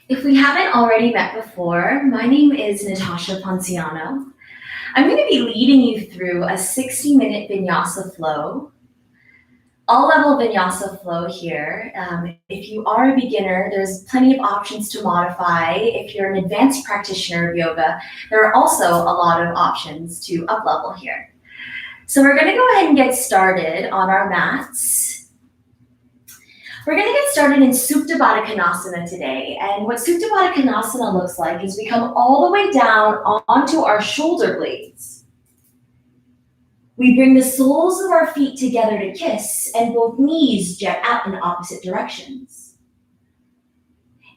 If we haven't already met before, my name is Natasha Ponciano. I'm going to be leading you through a 60-minute vinyasa flow, all level vinyasa flow here. If you are a beginner, there's plenty of options to modify. If you're an advanced practitioner of yoga, there are also a lot of options to up level here. So we're going to go ahead and get started on our mats. We're going to get started in Supta Baddha Konasana today. And what Supta Baddha Konasana looks like is we come all the way down onto our shoulder blades. We bring the soles of our feet together to kiss, and both knees jet out in opposite directions.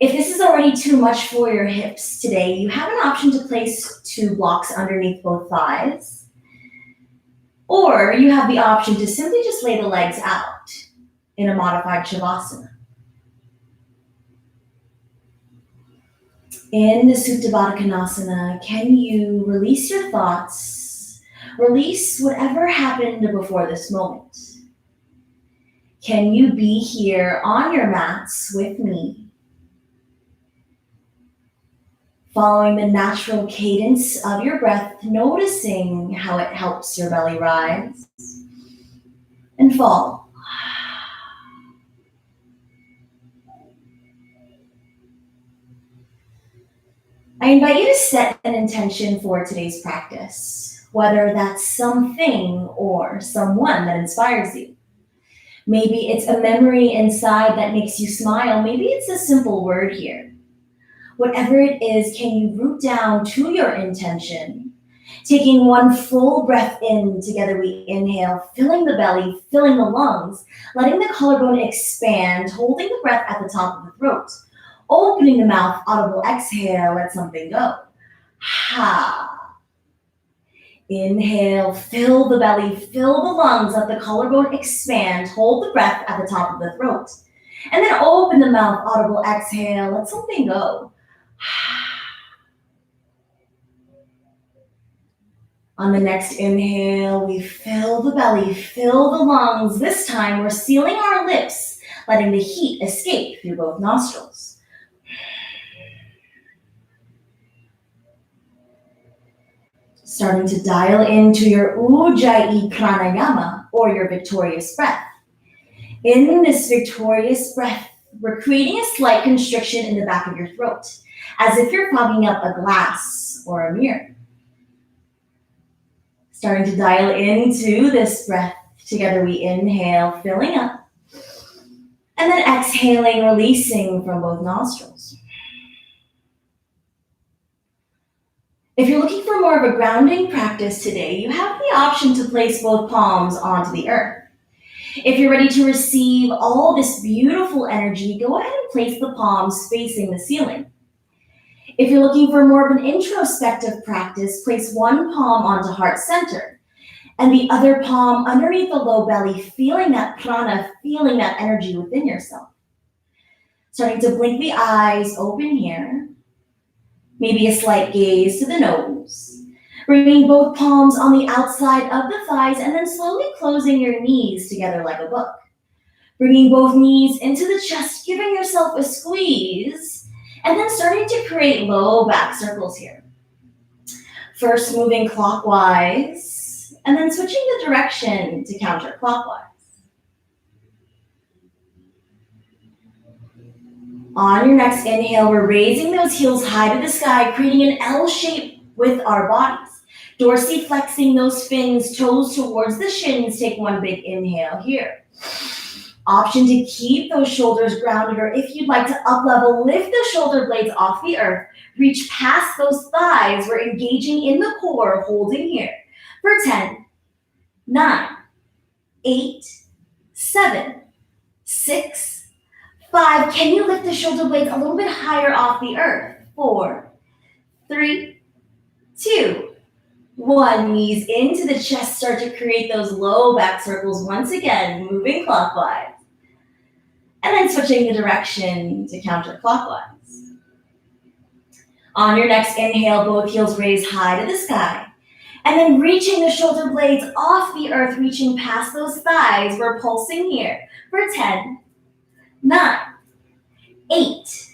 If this is already too much for your hips today, you have an option to place 2 blocks underneath both thighs. Or you have the option to simply just lay the legs out in a modified Shavasana. In the Supta Baddha Konasana, can you release your thoughts? Release whatever happened before this moment. Can you be here on your mats with me? Following the natural cadence of your breath, noticing how it helps your belly rise and fall. I invite you to set an intention for today's practice, whether that's something or someone that inspires you. Maybe it's a memory inside that makes you smile. Maybe it's a simple word here. Whatever it is, can you root down to your intention? Taking one full breath in, together we inhale, filling the belly, filling the lungs, letting the collarbone expand, holding the breath at the top of the throat. Opening the mouth, audible exhale, let something go. Ha. Inhale, fill the belly, fill the lungs, let the collarbone expand, hold the breath at the top of the throat. And then open the mouth, audible exhale, let something go. On the next inhale, we fill the belly, fill the lungs. This time we're sealing our lips, letting the heat escape through both nostrils. Starting to dial into your Ujjayi pranayama, or your victorious breath. In this victorious breath, we're creating a slight constriction in the back of your throat, as if you're fogging up a glass or a mirror. Starting to dial into this breath. Together we inhale, filling up, and then exhaling, releasing from both nostrils. If you're looking for more of a grounding practice today, you have the option to place both palms onto the earth. If you're ready to receive all this beautiful energy, go ahead and place the palms facing the ceiling. If you're looking for more of an introspective practice, place one palm onto heart center and the other palm underneath the low belly, feeling that prana, feeling that energy within yourself. Starting to blink the eyes, open here. Maybe a slight gaze to the nose. Bringing both palms on the outside of the thighs and then slowly closing your knees together like a book. Bringing both knees into the chest, giving yourself a squeeze, and then starting to create low back circles here. First moving clockwise, and then switching the direction to counterclockwise. On your next inhale, we're raising those heels high to the sky, creating an L shape with our bodies. Dorsiflexing those fins, toes towards the shins. Take one big inhale here. Option to keep those shoulders grounded, or if you'd like to up level, lift the shoulder blades off the earth. Reach past those thighs. We're engaging in the core, holding here for 10, 9, 8, 7, 6, 5, can you lift the shoulder blades a little bit higher off the earth? 4, 3, 2, 1. Knees into the chest, start to create those low back circles once again, moving clockwise. And then switching the direction to counterclockwise. On your next inhale, both heels raise high to the sky. And then reaching the shoulder blades off the earth, reaching past those thighs. We're pulsing here for 10, 9, 8,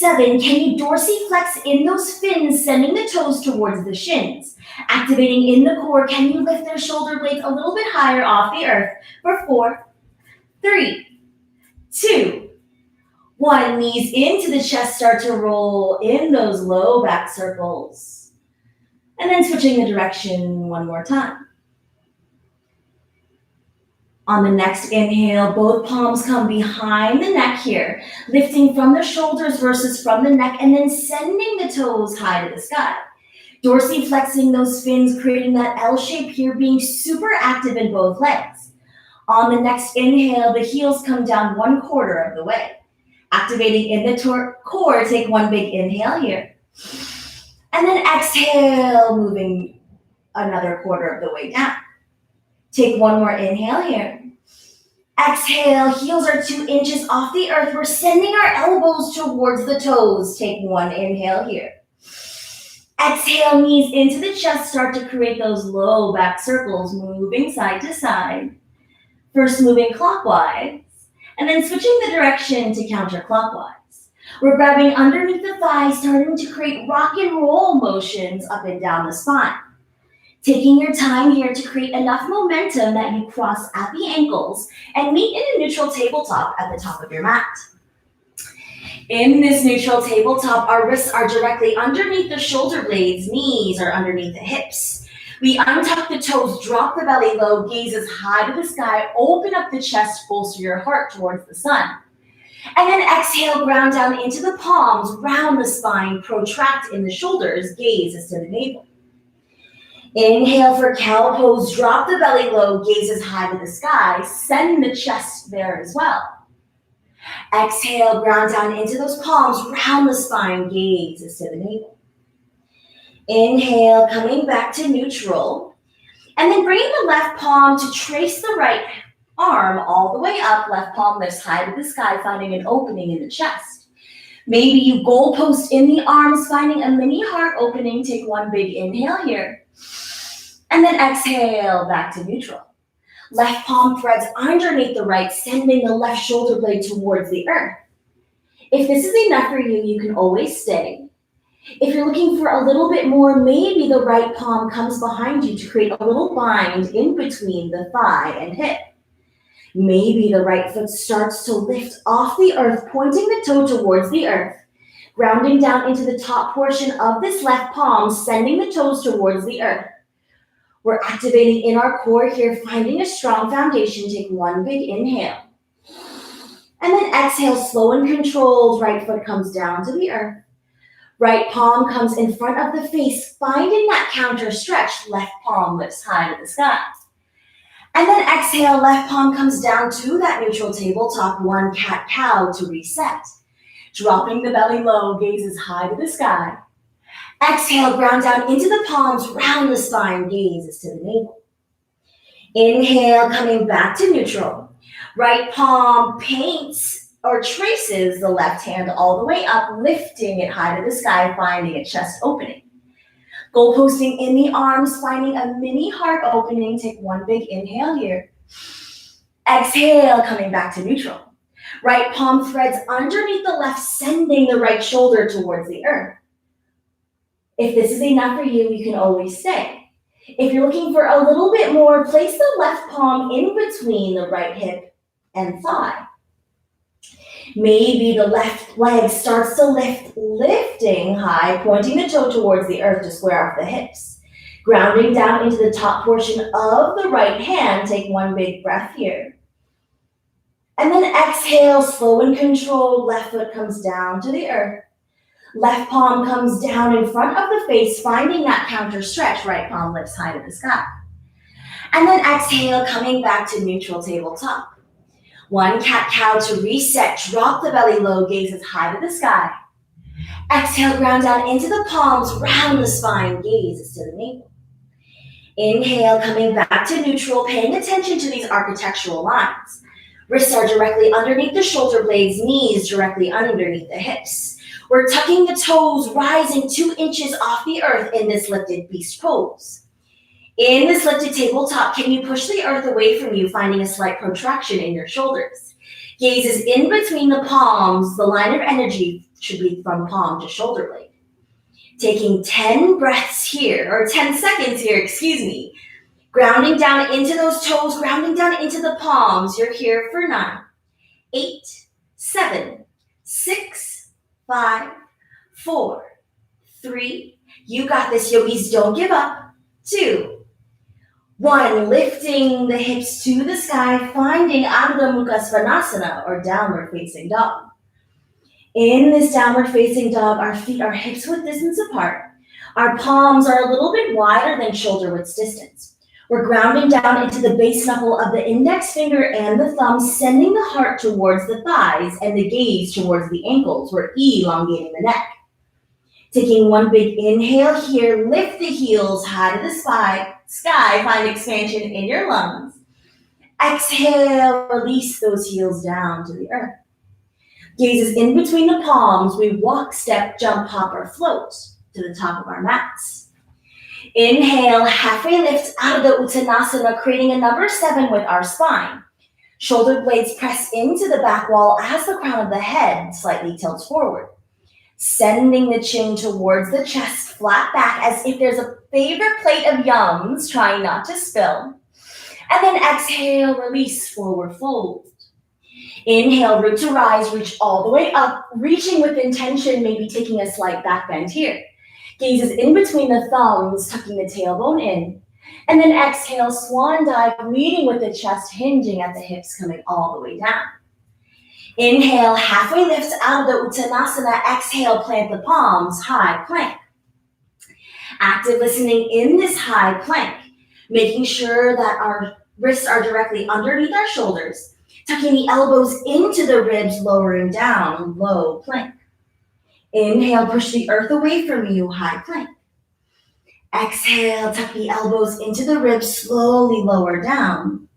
7, can you dorsiflex in those fins, sending the toes towards the shins? Activating in the core, can you lift their shoulder blades a little bit higher off the earth? For 4, 3, 2, 1. Knees into the chest, start to roll in those low back circles. And then switching the direction one more time. On the next inhale, both palms come behind the neck here, lifting from the shoulders versus from the neck, and then sending the toes high to the sky. Dorsiflexing those fins, creating that L shape here, being super active in both legs. On the next inhale, the heels come down 1/4 of the way. Activating in the core, take one big inhale here. And then exhale, moving another 1/4 of the way down. Take one more inhale here. Exhale, heels are 2 inches off the earth. We're sending our elbows towards the toes. Take one inhale here. Exhale, knees into the chest, start to create those low back circles, moving side to side. First moving clockwise, and then switching the direction to counterclockwise. We're grabbing underneath the thighs, starting to create rock and roll motions up and down the spine. Taking your time here to create enough momentum that you cross at the ankles and meet in a neutral tabletop at the top of your mat. In this neutral tabletop, our wrists are directly underneath the shoulder blades, knees are underneath the hips. We untuck the toes, drop the belly low, gazes high to the sky, open up the chest, bolster your heart towards the sun. And then exhale, ground down into the palms, round the spine, protract in the shoulders, gaze is to the navel. Inhale for cow pose, drop the belly low, gazes high to the sky, send the chest there as well. Exhale, ground down into those palms, round the spine, gaze is to the navel. Inhale, coming back to neutral, and then bringing the left palm to trace the right arm all the way up, left palm lifts high to the sky, finding an opening in the chest. Maybe you goalpost in the arms, finding a mini heart opening, take one big inhale here. And then exhale, back to neutral. Left palm threads underneath the right, sending the left shoulder blade towards the earth. If this is enough for you, you can always stay. If you're looking for a little bit more, maybe the right palm comes behind you to create a little bind in between the thigh and hip. Maybe the right foot starts to lift off the earth, pointing the toe towards the earth, grounding down into the top portion of this left palm, sending the toes towards the earth. We're activating in our core here, finding a strong foundation. Take one big inhale. And then exhale, slow and controlled. Right foot comes down to the earth. Right palm comes in front of the face, finding that counter stretch. Left palm lifts high to the sky. And then exhale, left palm comes down to that neutral tabletop, one cat-cow to reset. Dropping the belly low, gazes high to the sky. Exhale, ground down into the palms, round the spine, gazes to the navel. Inhale, coming back to neutral. Right palm paints or traces the left hand all the way up, lifting it high to the sky, finding a chest opening. Goalposting in the arms, finding a mini heart opening. Take one big inhale here. Exhale, coming back to neutral. Right palm threads underneath the left, sending the right shoulder towards the earth. If this is enough for you, you can always stay. If you're looking for a little bit more, place the left palm in between the right hip and thigh. Maybe the left leg starts to lift, lifting high, pointing the toe towards the earth to square off the hips. Grounding down into the top portion of the right hand, take one big breath here. And then exhale, slow and controlled, left foot comes down to the earth. Left palm comes down in front of the face, finding that counter stretch, right palm lifts high to the sky. And then exhale, coming back to neutral tabletop. One cat-cow to reset, drop the belly low, gazes high to the sky. Exhale, ground down into the palms, round the spine, gazes to the navel. Inhale, coming back to neutral, paying attention to these architectural lines. Wrists are directly underneath the shoulder blades, knees directly underneath the hips. We're tucking the toes, rising 2 inches off the earth in this lifted beast pose. In this lifted tabletop, can you push the earth away from you, finding a slight protraction in your shoulders? Gaze is in between the palms. The line of energy should be from palm to shoulder blade. Taking 10 breaths here, or 10 seconds here, excuse me. Grounding down into those toes, grounding down into the palms. You're here for 9, 8, 7, 6, 5, 4, 3. You got this, yogis. Don't give up. 2, 1. Lifting the hips to the sky, finding Ardha Mukha Svanasana, or downward facing dog. In this downward facing dog, our feet are hips width distance apart. Our palms are a little bit wider than shoulder width distance. We're grounding down into the base knuckle of the index finger and the thumb, sending the heart towards the thighs and the gaze towards the ankles. We're elongating the neck. Taking one big inhale here, lift the heels high to the sky, find expansion in your lungs. Exhale, release those heels down to the earth. Gaze is in between the palms. We walk, step, jump, hop, or float to the top of our mats. Inhale, halfway lift out of the Uttanasana, creating a number 7 with our spine. Shoulder blades press into the back wall as the crown of the head slightly tilts forward. Sending the chin towards the chest, flat back as if there's a favorite plate of yums, trying not to spill. And then exhale, release, forward fold. Inhale, root to rise, reach all the way up, reaching with intention, maybe taking a slight back bend here. Gaze is in between the thumbs, tucking the tailbone in. And then exhale, swan dive, leading with the chest, hinging at the hips, coming all the way down. Inhale, halfway lift out of the Uttanasana. Exhale, plant the palms, high plank. Active listening in this high plank, making sure that our wrists are directly underneath our shoulders. Tucking the elbows into the ribs, lowering down, low plank. Inhale, push the earth away from you, high plank. Exhale, tuck the elbows into the ribs, slowly lower down.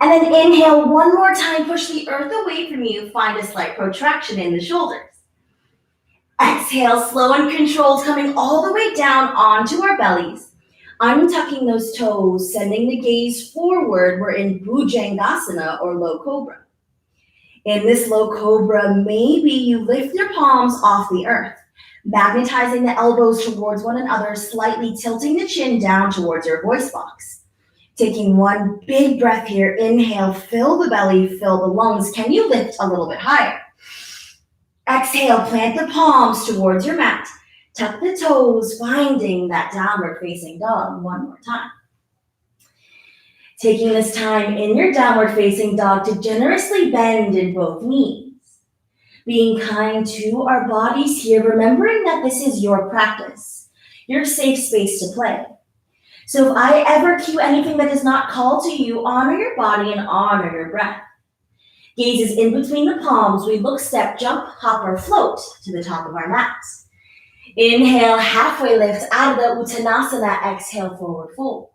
And then inhale one more time, push the earth away from you, find a slight protraction in the shoulders. Exhale, slow and controlled, coming all the way down onto our bellies. Untucking those toes, sending the gaze forward. We're in Bhujangasana, or low cobra. In this low cobra, maybe you lift your palms off the earth, magnetizing the elbows towards one another, slightly tilting the chin down towards your voice box. Taking one big breath here. Inhale, fill the belly, fill the lungs. Can you lift a little bit higher? Exhale, plant the palms towards your mat. Tuck the toes, finding that downward facing dog one more time. Taking this time in your downward facing dog to generously bend in both knees. Being kind to our bodies here, remembering that this is your practice, your safe space to play. So if I ever cue anything that is not called to you, honor your body and honor your breath. Gaze is in between the palms. We look, step, jump, hop, or float to the top of our mats. Inhale, halfway lift out of the Uttanasana. Exhale, forward fold.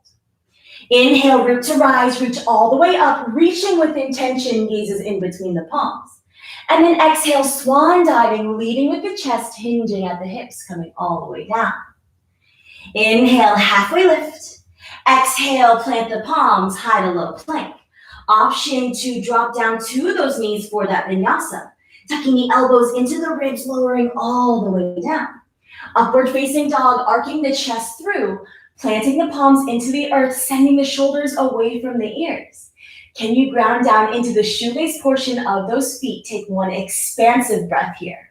Inhale, root to rise, reach all the way up, reaching with intention, gazes in between the palms. And then exhale, swan diving, leading with the chest, hinging at the hips, coming all the way down. Inhale, halfway lift. Exhale, plant the palms, high to low plank. Option to drop down to those knees for that vinyasa. Tucking the elbows into the ribs, lowering all the way down. Upward facing dog, arcing the chest through, planting the palms into the earth, sending the shoulders away from the ears. Can you ground down into the shoelace portion of those feet? Take one expansive breath here.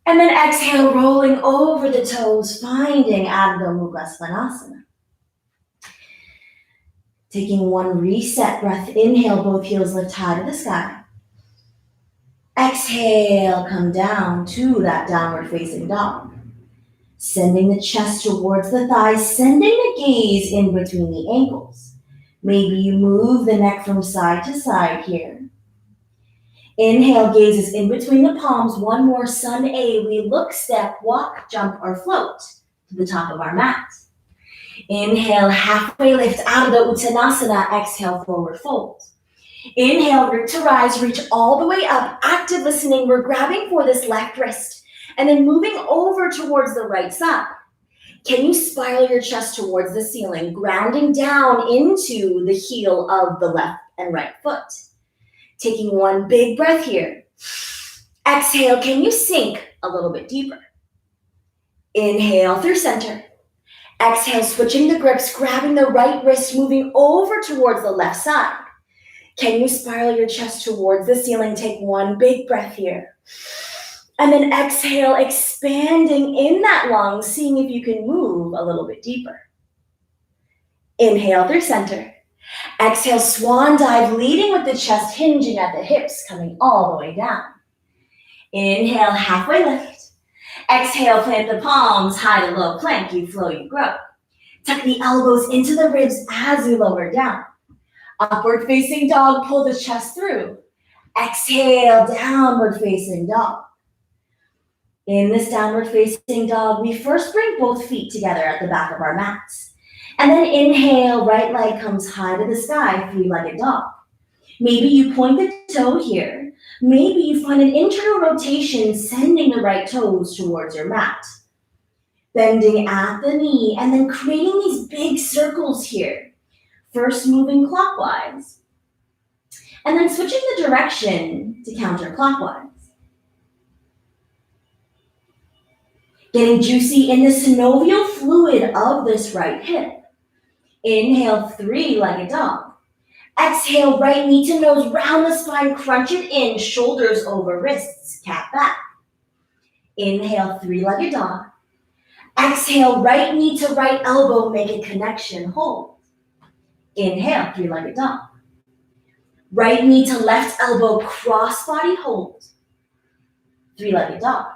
And then exhale, rolling over the toes, finding Ardha Mukha Svanasana. Taking one reset breath, inhale, both heels lift high to the sky. Exhale, come down to that downward facing dog. Sending the chest towards the thighs, sending the gaze in between the ankles. Maybe you move the neck from side to side here. Inhale, gaze is in between the palms. One more sun A. We look, step, walk, jump, or float to the top of our mat. Inhale, halfway lift out of the Uttanasana. Exhale, forward fold. Inhale, root to rise, reach all the way up. Active listening, we're grabbing for this left wrist and then moving over towards the right side. Can you spiral your chest towards the ceiling, grounding down into the heel of the left and right foot? Taking one big breath here. Exhale, can you sink a little bit deeper? Inhale through center. Exhale, switching the grips, grabbing the right wrist, moving over towards the left side. Can you spiral your chest towards the ceiling? Take one big breath here. And then exhale, expanding in that lung, seeing if you can move a little bit deeper. Inhale through center. Exhale, swan dive, leading with the chest hinging at the hips, coming all the way down. Inhale, halfway lift. Exhale, plant the palms, high to low plank, you flow, you grow. Tuck the elbows into the ribs as you lower down. Upward facing dog, pull the chest through. Exhale, downward facing dog. In this downward facing dog, we first bring both feet together at the back of our mats. And then inhale, right leg comes high to the sky, three-legged dog. Maybe you point the toe here. Maybe you find an internal rotation, sending the right toes towards your mat. Bending at the knee, and then creating these big circles here. First moving clockwise, and then switching the direction to counterclockwise. Getting juicy in the synovial fluid of this right hip. Inhale, three-legged dog. Exhale, right knee to nose, round the spine, crunch it in, shoulders over wrists, cat back. Inhale, three-legged dog. Exhale, right knee to right elbow, make a connection, hold. Inhale, three-legged dog. Right knee to left elbow, cross body, hold. Three-legged dog.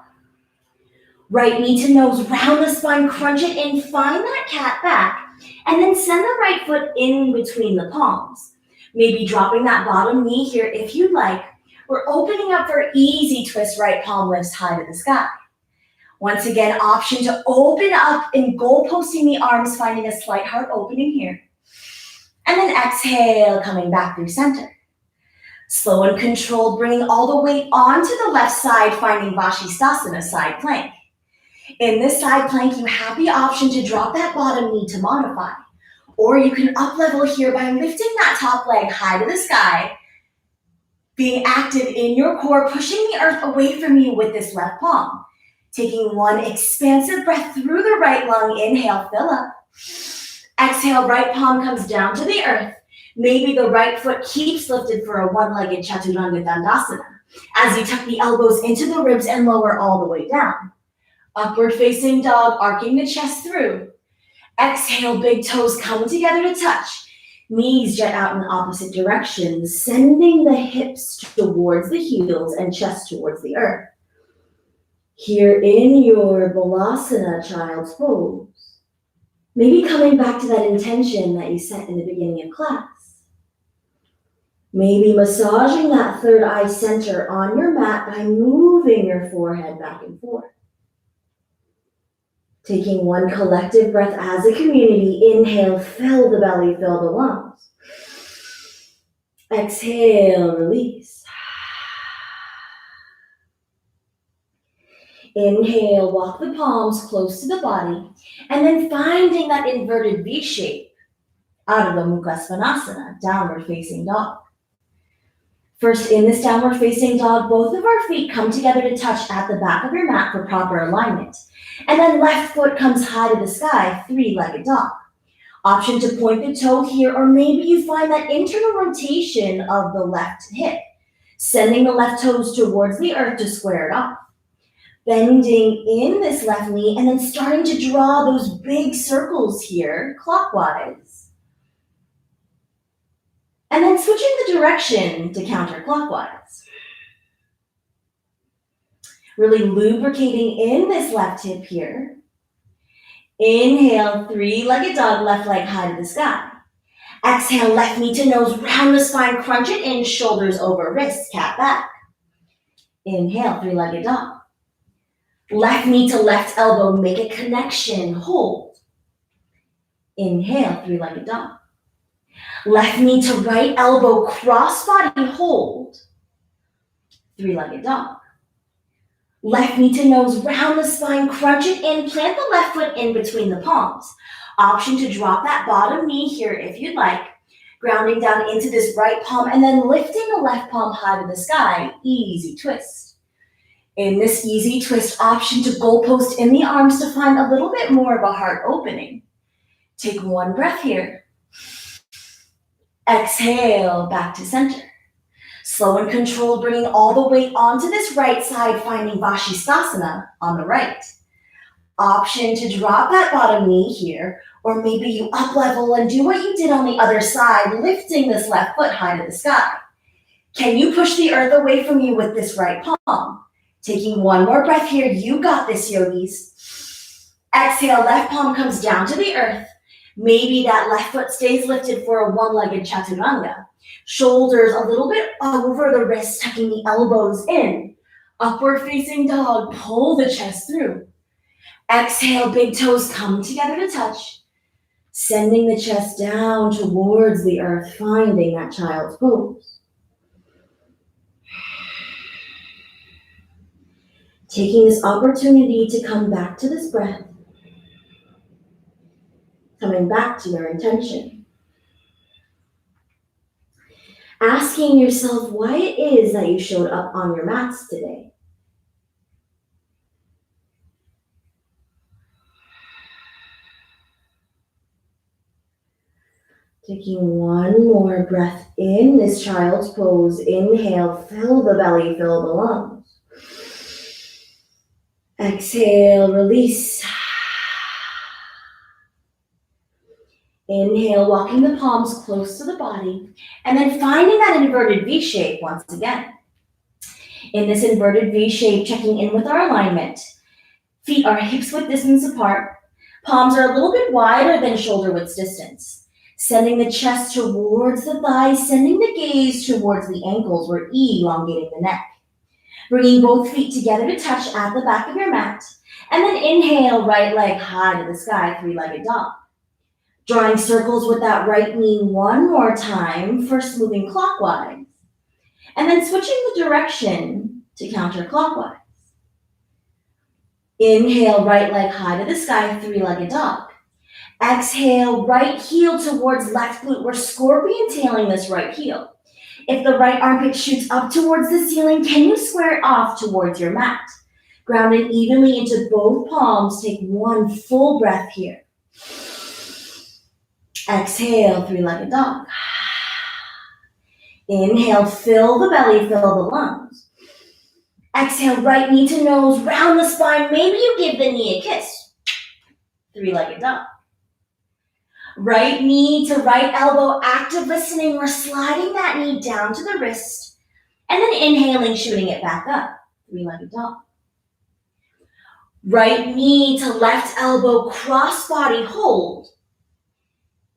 Right knee to nose, round the spine, crunch it in, find that cat back, and then send the right foot in between the palms. Maybe dropping that bottom knee here if you'd like. We're opening up for easy twist, right palm lifts high to the sky. Once again, option to open up and goalposting the arms, finding a slight heart opening here. And then exhale, coming back through center. Slow and controlled, bringing all the weight onto the left side, finding Vashisthasana, side plank. In this side plank, you have the option to drop that bottom knee to modify. Or you can up level here by lifting that top leg high to the sky, being active in your core, pushing the earth away from you with this left palm. Taking one expansive breath through the right lung, inhale, fill up. Exhale, right palm comes down to the earth. Maybe the right foot keeps lifted for a one-legged Chaturanga Dandasana as you tuck the elbows into the ribs and lower all the way down. Upward facing dog, arcing the chest through. Exhale, big toes come together to touch. Knees jet out in opposite directions, sending the hips towards the heels and chest towards the earth. Here in your Balasana, child's pose. Maybe coming back to that intention that you set in the beginning of class. Maybe massaging that third eye center on your mat by moving your forehead back and forth. Taking one collective breath as a community. Inhale, fill the belly, fill the lungs. Exhale, release. Inhale, walk the palms close to the body, and then finding that inverted V shape, Ardha Mukha Svanasana, downward facing dog. First, in this downward facing dog, both of our feet come together to touch at the back of your mat for proper alignment. And then left foot comes high to the sky, three-legged dog. Option to point the toe here, or maybe you find that internal rotation of the left hip, sending the left toes towards the earth to square it off. Bending in this left knee and then starting to draw those big circles here, clockwise. And then switching the direction to counterclockwise. Really lubricating in this left hip here. Inhale, three-legged dog, left leg high to the sky. Exhale, left knee to nose, round the spine, crunch it in, shoulders over wrists, cat back. Inhale, three-legged dog. Left knee to left elbow, make a connection, hold. Inhale, three-legged dog. Left knee to right elbow, cross body, hold. Three-legged dog. Left knee to nose, round the spine, crunch it in, plant the left foot in between the palms. Option to drop that bottom knee here if you'd like. grounding down into this right palm and then lifting the left palm high to the sky, easy twist. In this easy twist, option to goalpost in the arms to find a little bit more of a heart opening. Take one breath here. Exhale, back to center. Slow and controlled, bringing all the weight onto this right side, finding Vashisthasana on the right. Option to drop that bottom knee here, or maybe you up level and do what you did on the other side, lifting this left foot high to the sky. Can you push the earth away from you with this right palm? Taking one more breath here. You got this, yogis. Exhale, left palm comes down to the earth. Maybe that left foot stays lifted for a one-legged chaturanga. Shoulders a little bit over the wrists, tucking the elbows in. Upward facing dog, pull the chest through. Exhale, big toes come together to touch. Sending the chest down towards the earth, finding that child's pose. Taking this opportunity to come back to this breath. Coming back to your intention. Asking yourself why it is that you showed up on your mats today. Taking one more breath in this child's pose. Inhale, fill the belly, fill the lungs. Exhale, release. Inhale, walking the palms close to the body, and then finding that inverted V shape once again. In this inverted V shape, checking in with our alignment. Feet are hips width distance apart. Palms are a little bit wider than shoulder width distance. Sending the chest towards the thighs, sending the gaze towards the ankles. We're elongating the neck. Bringing both feet together to touch at the back of your mat. And then inhale, right leg high to the sky, three-legged dog. Drawing circles with that right knee one more time, first moving clockwise. And then switching the direction to counterclockwise. Inhale, right leg high to the sky, three-legged dog. Exhale, right heel towards left glute. We're scorpion tailing this right heel. If the right armpit shoots up towards the ceiling, can you square it off towards your mat? Grounding evenly into both palms. Take one full breath here. Exhale, three-legged dog. Inhale, fill the belly, fill the lungs. Exhale, right knee to nose, round the spine. Maybe you give the knee a kiss. Three-legged dog. Right knee to right elbow, active listening. We're sliding that knee down to the wrist. And then inhaling, shooting it back up. Three-legged dog. Right knee to left elbow, cross body, hold.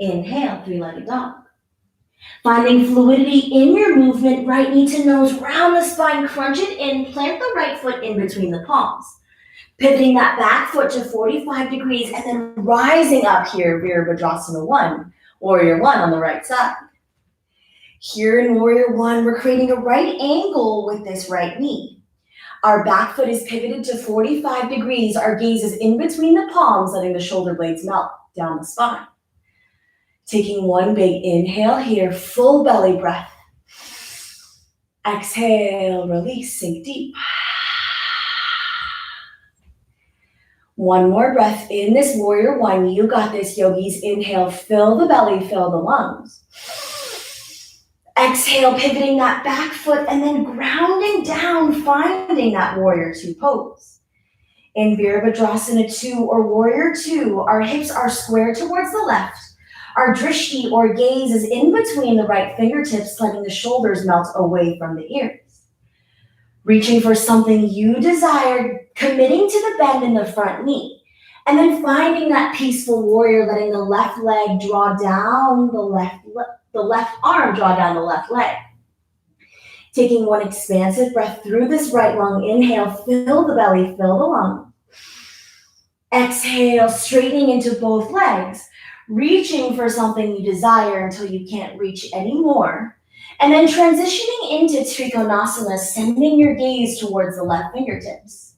Inhale, three-legged dog. Finding fluidity in your movement, right knee to nose, round the spine, crunch it in, plant the right foot in between the palms. Pivoting that back foot to 45 degrees and then rising up here, Virabhadrasana 1, Warrior 1 on the right side. Here in Warrior 1, we're creating a right angle with this right knee. Our back foot is pivoted to 45 degrees. Our gaze is in between the palms, letting the shoulder blades melt down the spine. Taking one big inhale here, full belly breath. Exhale, release, sink deep. One more breath in this Warrior 1. You got this, yogis. Inhale, fill the belly, fill the lungs. Exhale, pivoting that back foot and then grounding down, finding that Warrior 2 pose. In Virabhadrasana 2 or Warrior 2, our hips are square towards the left. Our drishti or gaze is in between the right fingertips, letting the shoulders melt away from the ears. Reaching for something you desire, committing to the bend in the front knee, and then finding that peaceful warrior, letting the left leg draw down the left arm draw down the left leg. Taking one expansive breath through this right lung. Inhale, fill the belly, fill the lung. Exhale, straightening into both legs. Reaching for something you desire until you can't reach anymore. And then transitioning into Trikonasana, sending your gaze towards the left fingertips.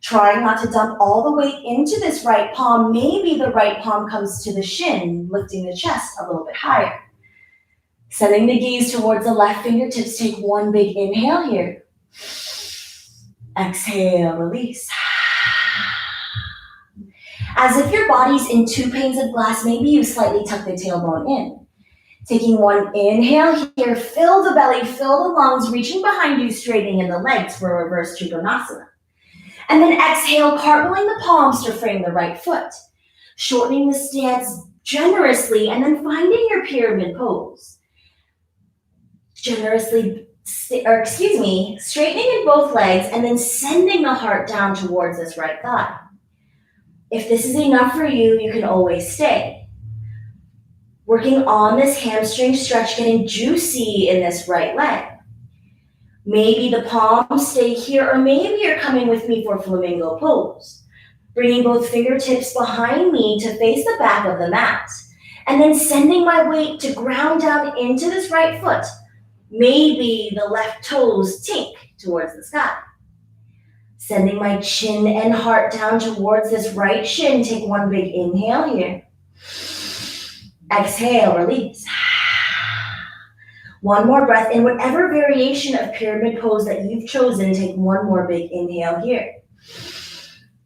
Trying not to dump all the weight into this right palm. Maybe the right palm comes to the shin, lifting the chest a little bit higher. Sending the gaze towards the left fingertips, take one big inhale here. Exhale, release. As if your body's in two panes of glass, maybe you slightly tuck the tailbone in. Taking one inhale here, fill the belly, fill the lungs, reaching behind you, straightening in the legs for a reverse Trikonasana. And then exhale, cartwheeling the palms to frame the right foot. Shortening the stance generously, and then finding your pyramid pose. Straightening in both legs, and then sending the heart down towards this right thigh. If this is enough for you, you can always stay. Working on this hamstring stretch, getting juicy in this right leg. Maybe the palms stay here, or maybe you're coming with me for flamingo pose. Bringing both fingertips behind me to face the back of the mat. And then sending my weight to ground down into this right foot. Maybe the left toes tink towards the sky. Sending my chin and heart down towards this right shin. Take one big inhale here. Exhale, release. One more breath in whatever variation of pyramid pose that you've chosen. Take one more big inhale here.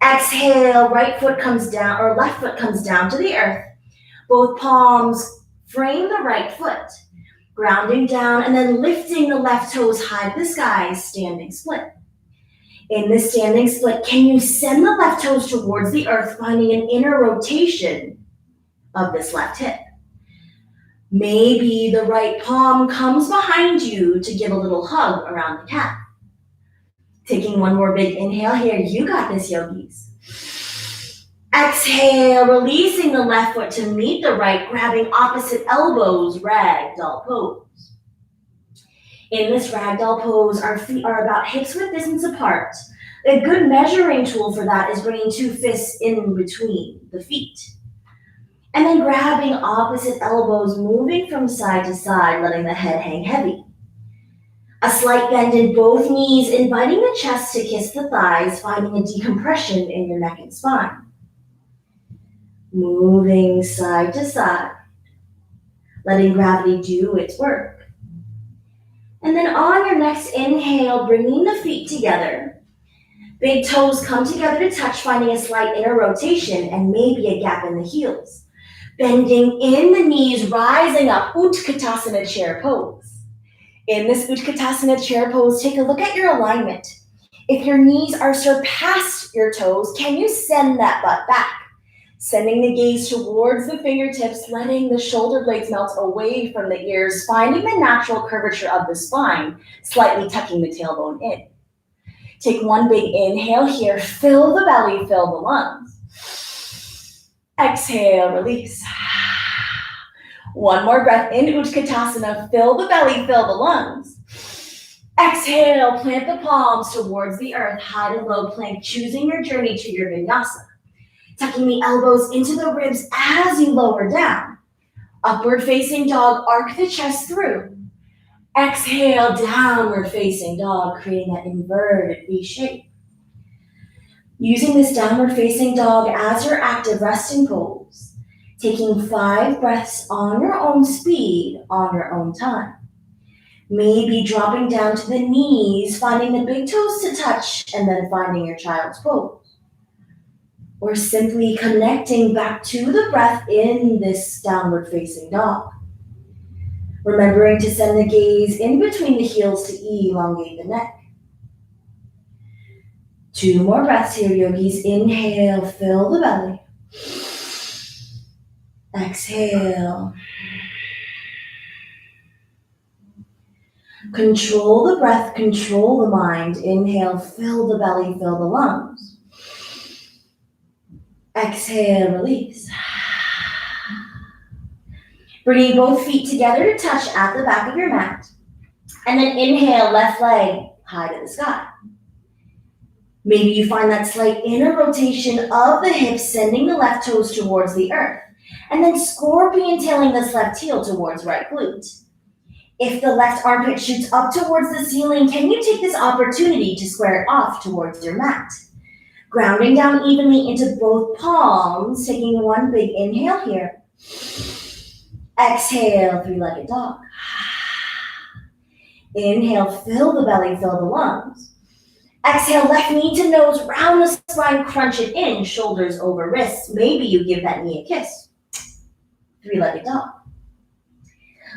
Exhale, right foot comes down, or left foot comes down to the earth. Both palms frame the right foot. Grounding down and then lifting the left toes high to the sky, standing split. In this standing split, can you send the left toes towards the earth, finding an inner rotation of this left hip? Maybe the right palm comes behind you to give a little hug around the calf. Taking one more big inhale here. You got this, yogis. Exhale, releasing the left foot to meet the right, grabbing opposite elbows, ragdoll pose. In this ragdoll pose, our feet are about hips-width distance apart. A good measuring tool for that is bringing two fists in between the feet. And then grabbing opposite elbows, moving from side to side, letting the head hang heavy. A slight bend in both knees, inviting the chest to kiss the thighs, finding a decompression in your neck and spine. Moving side to side, letting gravity do its work. And then on your next inhale, bringing the feet together. Big toes come together to touch, finding a slight inner rotation and maybe a gap in the heels. Bending in the knees, rising up, Utkatasana chair pose. In this Utkatasana chair pose, take a look at your alignment. If your knees are surpassed your toes, can you send that butt back? Sending the gaze towards the fingertips, letting the shoulder blades melt away from the ears, finding the natural curvature of the spine, slightly tucking the tailbone in. Take one big inhale here, fill the belly, fill the lungs. Exhale, release. One more breath in Utkatasana, fill the belly, fill the lungs. Exhale, plant the palms towards the earth, high to low plank, choosing your journey to your vinyasa. Tucking the elbows into the ribs as you lower down. Upward facing dog, arc the chest through. Exhale, downward facing dog, creating that inverted V shape. Using this downward facing dog as your active resting pose. Taking 5 breaths on your own speed, on your own time. Maybe dropping down to the knees, finding the big toes to touch, and then finding your child's pose. Or simply connecting back to the breath in this downward facing dog. Remembering to send the gaze in between the heels to elongate the neck. 2 more breaths here, yogis. Inhale, fill the belly. Exhale. Control the breath, control the mind. Inhale, fill the belly, fill the lungs. Exhale, release. Bringing both feet together to touch at the back of your mat. And then inhale, left leg high to the sky. Maybe you find that slight inner rotation of the hips, sending the left toes towards the earth. And then scorpion tailing this left heel towards right glute. If the left armpit shoots up towards the ceiling, can you take this opportunity to square it off towards your mat? Grounding down evenly into both palms, taking one big inhale here. Exhale, 3-legged dog. Inhale, fill the belly, fill the lungs. Exhale, left knee to nose, round the spine, crunch it in, shoulders over wrists. Maybe you give that knee a kiss. Three-legged dog.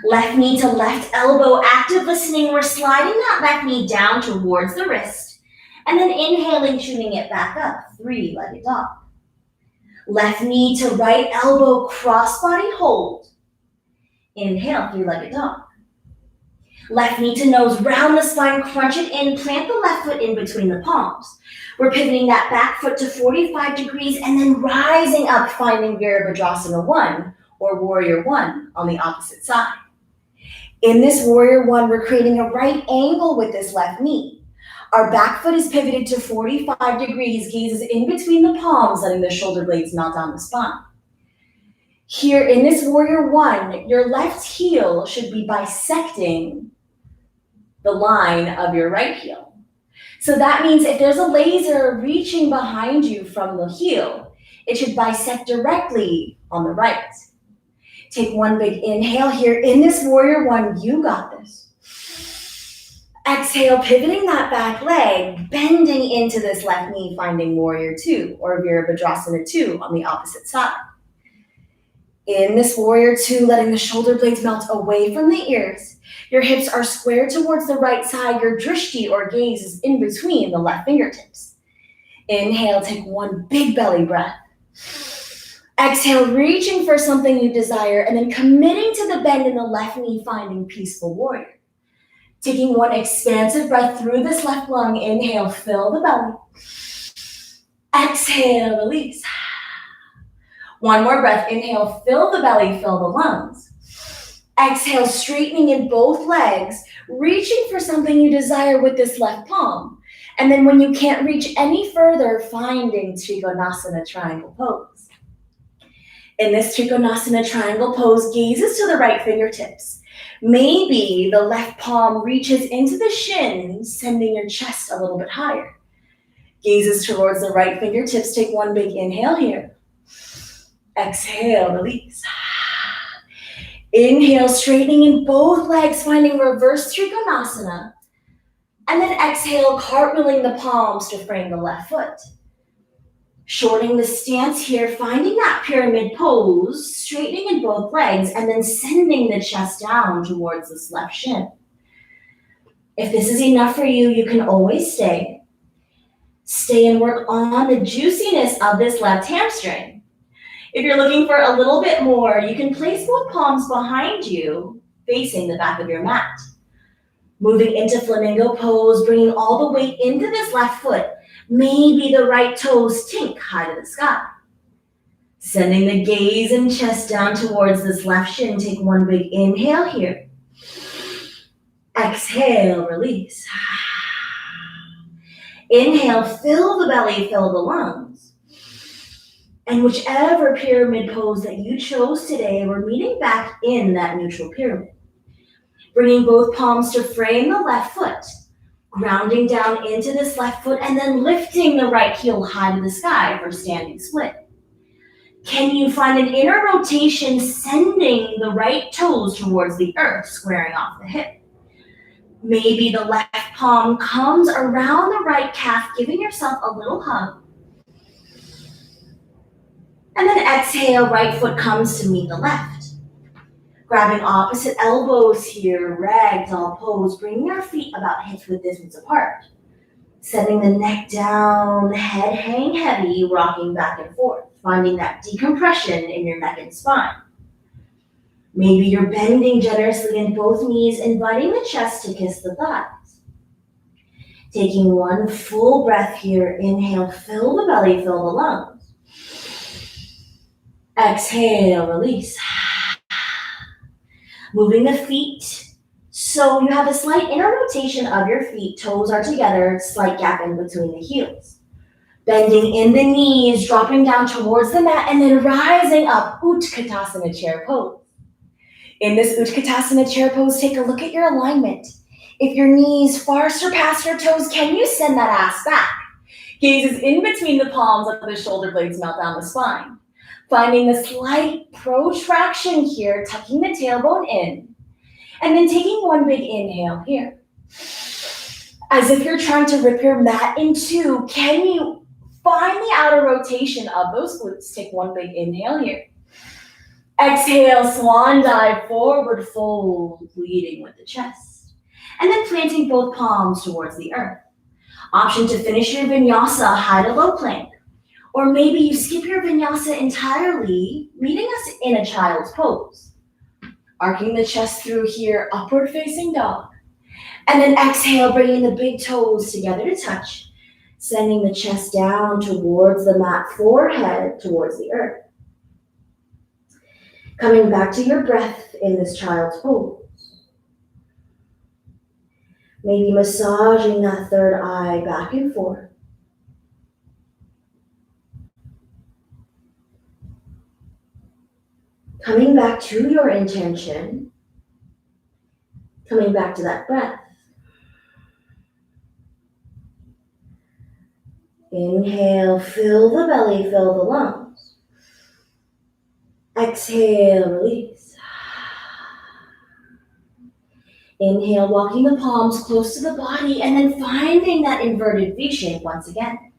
Left knee to left elbow, active listening. We're sliding that left knee down towards the wrist, and then inhaling, shooting it back up. Three-legged dog. Left knee to right elbow, cross-body hold. Inhale, three-legged dog. Left knee to nose, round the spine, crunch it in, plant the left foot in between the palms. We're pivoting that back foot to 45 degrees and then rising up, finding Virabhadrasana 1 or Warrior 1 on the opposite side. In this Warrior 1, we're creating a right angle with this left knee. Our back foot is pivoted to 45 degrees, gaze is in between the palms, letting the shoulder blades melt down the spine. Here in this Warrior 1, your left heel should be bisecting the line of your right heel. So that means if there's a laser reaching behind you from the heel, it should bisect directly on the right. Take one big inhale here. In this Warrior 1, you got this. Exhale, pivoting that back leg, bending into this left knee, finding Warrior 2 or Virabhadrasana 2 on the opposite side. In this Warrior 2, letting the shoulder blades melt away from the ears. Your hips are square towards the right side. Your drishti or gaze is in between the left fingertips. Inhale, take one big belly breath. Exhale, reaching for something you desire and then committing to the bend in the left knee, finding peaceful warrior. Taking one expansive breath through this left lung. Inhale, fill the belly. Exhale, release. One more breath. Inhale, fill the belly, fill the lungs. Exhale, straightening in both legs, reaching for something you desire with this left palm. And then when you can't reach any further, finding Trikonasana triangle pose. In this Trikonasana triangle pose, gazes to the right fingertips. Maybe the left palm reaches into the shin, sending your chest a little bit higher. Gazes towards the right fingertips. Take one big inhale here. Exhale, release. Inhale, straightening in both legs, finding reverse Trikonasana. And then exhale, cartwheeling the palms to frame the left foot. Shortening the stance here, finding that pyramid pose, straightening in both legs, and then sending the chest down towards this left shin. If this is enough for you, you can always stay. Stay and work on the juiciness of this left hamstring. If you're looking for a little bit more, you can place both palms behind you, facing the back of your mat. Moving into flamingo pose, bringing all the weight into this left foot. Maybe the right toes tink high to the sky. Sending the gaze and chest down towards this left shin. Take one big inhale here. Exhale, release. Inhale, fill the belly, fill the lungs. And whichever pyramid pose that you chose today, we're meeting back in that neutral pyramid. Bringing both palms to frame the left foot. Grounding down into this left foot and then lifting the right heel high to the sky for standing split. Can you find an inner rotation, sending the right toes towards the earth, squaring off the hip? Maybe the left palm comes around the right calf, giving yourself a little hug. And then exhale, right foot comes to meet the left. Grabbing opposite elbows here, ragdoll pose, bringing our feet about hip-width distance apart. Sending the neck down, head hang heavy, rocking back and forth, finding that decompression in your neck and spine. Maybe you're bending generously in both knees, inviting the chest to kiss the thighs. Taking one full breath here, inhale, fill the belly, fill the lungs. Exhale, release. Moving the feet, so you have a slight inner rotation of your feet, toes are together, slight gap in between the heels. Bending in the knees, dropping down towards the mat, and then rising up, Utkatasana chair pose. In this Utkatasana chair pose, take a look at your alignment. If your knees far surpass your toes, can you send that ass back? Gaze is in between the palms of the shoulder blades, melt down the spine. Finding the slight protraction here, tucking the tailbone in, and then taking one big inhale here. As if you're trying to rip your mat in two, can you find the outer rotation of those glutes? Take one big inhale here. Exhale, swan dive, forward fold, leading with the chest. And then planting both palms towards the earth. Option to finish your vinyasa, high to low plank. Or maybe you skip your vinyasa entirely, meeting us in a child's pose. Arcing the chest through here, upward facing dog. And then exhale, bringing the big toes together to touch, sending the chest down towards the mat, forehead towards the earth. Coming back to your breath in this child's pose. Maybe massaging that third eye back and forth. Coming back to your intention. Coming back to that breath. Inhale, fill the belly, fill the lungs. Exhale, release. Inhale, walking the palms close to the body and then finding that inverted V shape once again.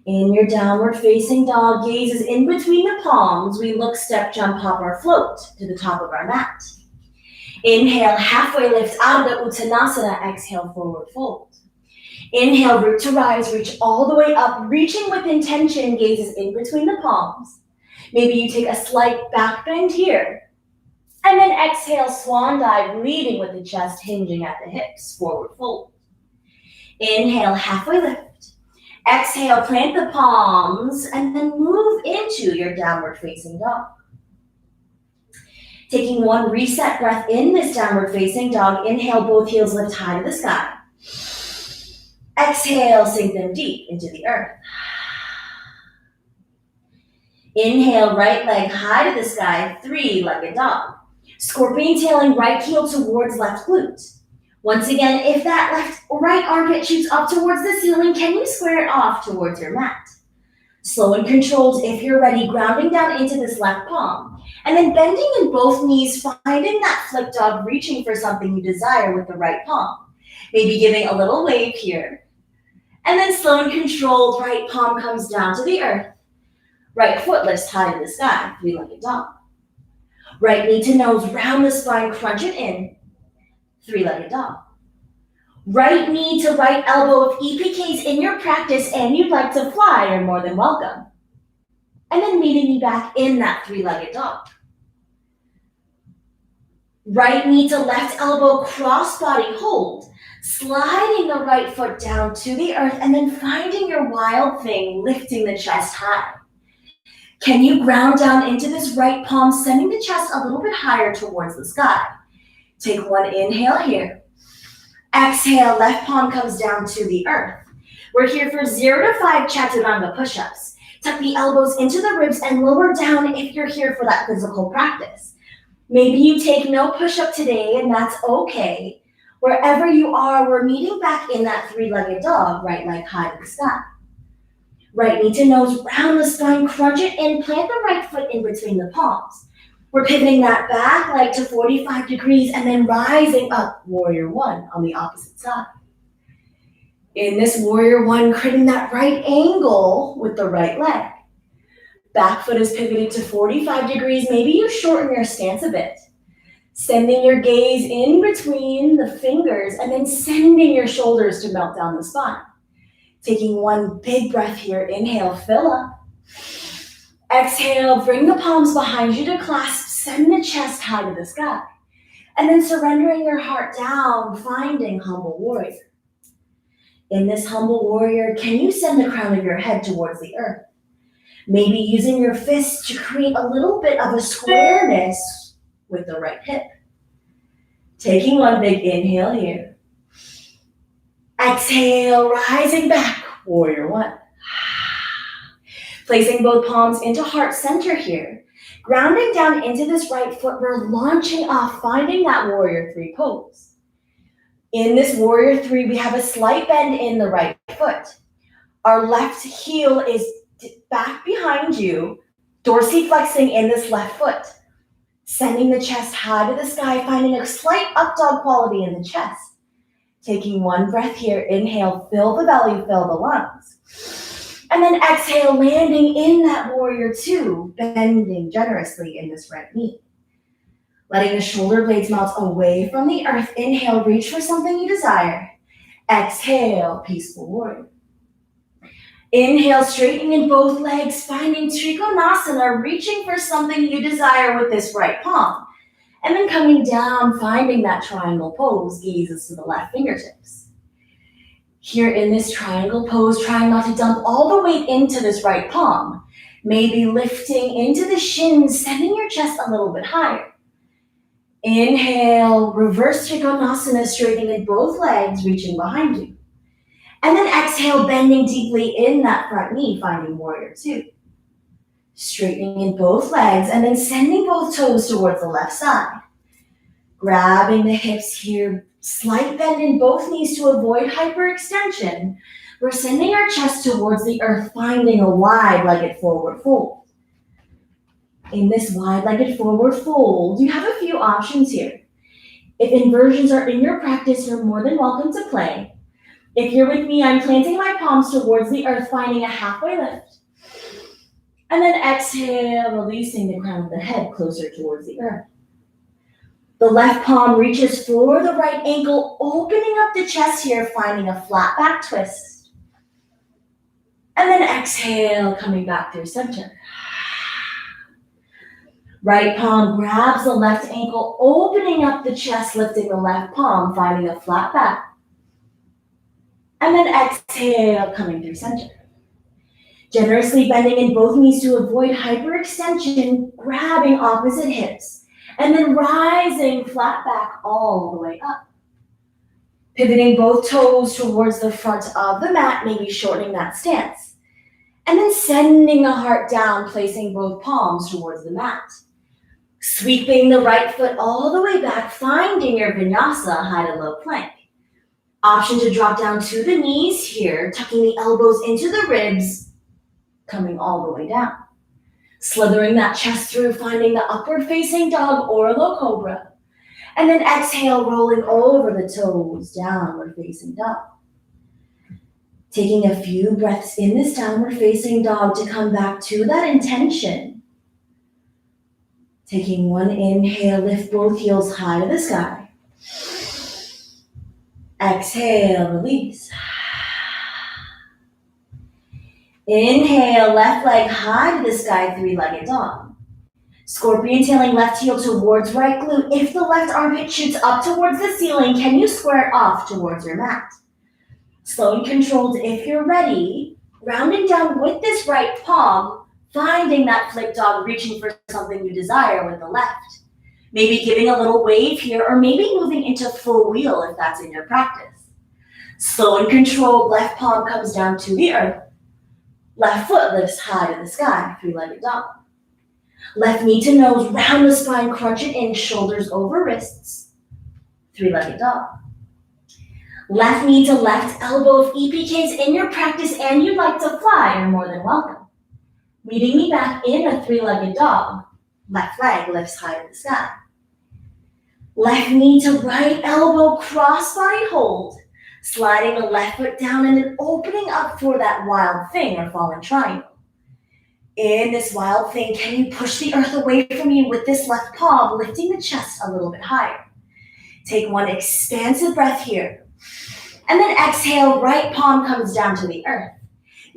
In your downward facing dog, gaze is in between the palms. We look, step, jump, hop, or float to the top of our mat. Inhale, halfway lift out of the Uttanasana. Exhale, forward fold. Inhale, root to rise, reach all the way up, reaching with intention, gaze is in between the palms. Maybe you take a slight back bend here. And then exhale, swan dive, leading with the chest, hinging at the hips, forward fold. Inhale, halfway lift. Exhale, plant the palms, and then move into your downward facing dog. Taking one reset breath in this downward facing dog, inhale, both heels lift high to the sky. Exhale, sink them deep into the earth. Inhale, right leg high to the sky, three-legged dog. Scorpion tailing right heel towards left glute. Once again, if that right armpit shoots up towards the ceiling, can you square it off towards your mat? Slow and controlled, if you're ready, grounding down into this left palm. And then bending in both knees, finding that flip dog, reaching for something you desire with the right palm. Maybe giving a little wave here. And then slow and controlled, right palm comes down to the earth. Right foot lifts high to the sky, three-legged dog. Right knee to nose, round the spine, crunch it in, three-legged dog. Right knee to right elbow. If EPK's in your practice and you'd like to fly, you're more than welcome. And then meeting me back in that three-legged dog. Right knee to left elbow, cross body hold. Sliding the right foot down to the earth and then finding your wild thing, lifting the chest high. Can you ground down into this right palm, sending the chest a little bit higher towards the sky? Take one inhale here. Exhale, left palm comes down to the earth. We're here for 0 to 5 chaturanga push-ups. Tuck the elbows into the ribs and lower down if you're here for that physical practice. Maybe you take no push-up today and that's okay. Wherever you are, we're meeting back in that three-legged dog, right leg high to the sky. Right knee to nose, round the spine, crunch it in, plant the right foot in between the palms. We're pivoting that back leg to 45 degrees and then rising up, warrior one on the opposite side. In this warrior one, creating that right angle with the right leg. Back foot is pivoted to 45 degrees. Maybe you shorten your stance a bit. Sending your gaze in between the fingers and then sending your shoulders to melt down the spine. Taking one big breath here. Inhale, fill up. Exhale, bring the palms behind you to clasp. Send the chest high to the sky. And then surrendering your heart down, finding humble warrior. In this humble warrior, can you send the crown of your head towards the earth? Maybe using your fists to create a little bit of a squareness with the right hip. Taking one big inhale here. Exhale, rising back, warrior one. Placing both palms into heart center here. Grounding down into this right foot, we're launching off, finding that warrior three pose. In this warrior three, we have a slight bend in the right foot. Our left heel is back behind you, dorsiflexing in this left foot. Sending the chest high to the sky, finding a slight up dog quality in the chest. Taking one breath here, inhale, fill the belly, fill the lungs. And then exhale, landing in that warrior two, bending generously in this right knee. Letting the shoulder blades melt away from the earth. Inhale, reach for something you desire. Exhale, peaceful warrior. Inhale, straightening in both legs, finding Trikonasana, reaching for something you desire with this right palm. And then coming down, finding that triangle pose, gazes to the left fingertips. Here in this triangle pose, trying not to dump all the weight into this right palm. Maybe lifting into the shins, sending your chest a little bit higher. Inhale, reverse Trikonasana, straightening in both legs, reaching behind you. And then exhale, bending deeply in that front knee, finding warrior two. Straightening in both legs, and then sending both toes towards the left side. Grabbing the hips here, slight bend in both knees to avoid hyperextension. We're sending our chest towards the earth, finding a wide-legged forward fold. In this wide-legged forward fold, you have a few options here. If inversions are in your practice, you're more than welcome to play. If you're with me, I'm planting my palms towards the earth, finding a halfway lift. And then exhale, releasing the crown of the head closer towards the earth. The left palm reaches for the right ankle, opening up the chest here, finding a flat back twist. And then exhale, coming back through center. Right palm grabs the left ankle, opening up the chest, lifting the left palm, finding a flat back. And then exhale, coming through center. Generously bending in both knees to avoid hyperextension, grabbing opposite hips, and then rising flat back all the way up. Pivoting both toes towards the front of the mat, maybe shortening that stance. And then sending the heart down, placing both palms towards the mat. Sweeping the right foot all the way back, finding your vinyasa, high to low plank. Option to drop down to the knees here, tucking the elbows into the ribs, coming all the way down. Slithering that chest through, finding the upward facing dog or low cobra. And then exhale, rolling over the toes, downward facing dog. Taking a few breaths in this downward facing dog to come back to that intention. Taking one inhale, lift both heels high to the sky. Exhale, release. Inhale, left leg high to the sky, three-legged dog. Scorpion tailing left heel towards right glute. If the left armpit shoots up towards the ceiling, can you square it off towards your mat? Slow and controlled if you're ready. Rounding down with this right palm, finding that flip dog, reaching for something you desire with the left. Maybe giving a little wave here, or maybe moving into full wheel if that's in your practice. Slow and controlled, left palm comes down to the earth. Left foot lifts high to the sky, three-legged dog. Left knee to nose, round the spine, crunch it in, shoulders over wrists, three-legged dog. Left knee to left elbow. If EPK is in your practice and you'd like to fly, you're more than welcome. Meeting me back in a three-legged dog. Left leg lifts high to the sky. Left knee to right elbow, cross-body hold. Sliding the left foot down and then opening up for that wild thing or falling triangle. In this wild thing, can you push the earth away from you with this left palm, lifting the chest a little bit higher? Take one expansive breath here. And then exhale, right palm comes down to the earth.